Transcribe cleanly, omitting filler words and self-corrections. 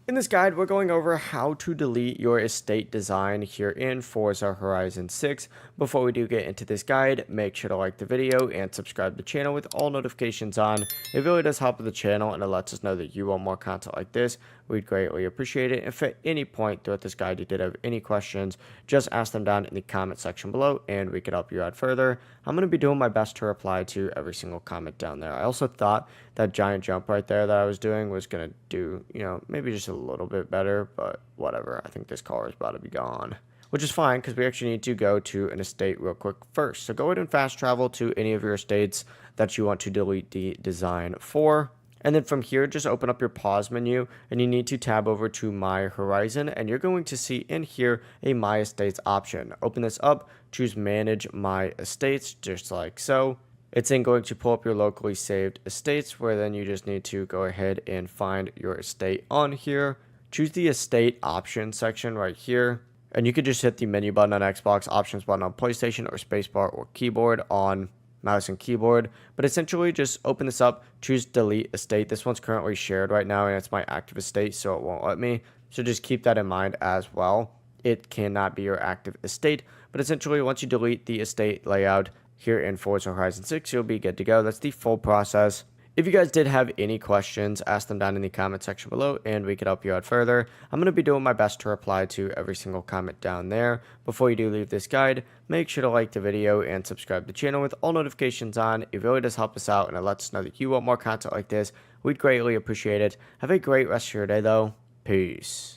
In this guide, we're going over how to delete your estate design here in Forza Horizon 6. Before we do get into this guide, make sure to like the video and subscribe to the channel with all notifications on. It really does help with the channel and it lets us know that you want more content like this. We'd greatly appreciate it. If at any point throughout this guide you did have any questions, just ask them down in the comment section below and we could help you out further. I'm going to be doing my best to reply to every single comment down there. I also thought that giant jump right there that I was doing was going to do, maybe just a little bit better, but whatever. I think this car is about to be gone, which is fine because we actually need to go to an estate real quick first. So go ahead and fast travel to any of your estates that you want to delete the design for. And then from here, just open up your pause menu and you need to tab over to My Horizon and you're going to see in here a My Estates option. Open this up, choose Manage My Estates, just like so. It's then going to pull up your locally saved estates where then you just need to go ahead and find your estate on here. Choose the estate option section right here. And you could just hit the menu button on Xbox, options button on PlayStation, or spacebar or keyboard on mouse and keyboard. But essentially just open this up, choose delete estate. This one's currently shared right now and it's my active estate, so it won't let me. So just keep that in mind as well. It cannot be your active estate, but essentially once you delete the estate layout here in Forza Horizon 6, you'll be good to go. That's the full process. If you guys did have any questions, ask them down in the comment section below and we could help you out further. I'm going to be doing my best to reply to every single comment down there. Before you do leave this guide, make sure to like the video and subscribe to the channel with all notifications on. It really does help us out and it lets us know that you want more content like this. We'd greatly appreciate it. Have a great rest of your day though. Peace.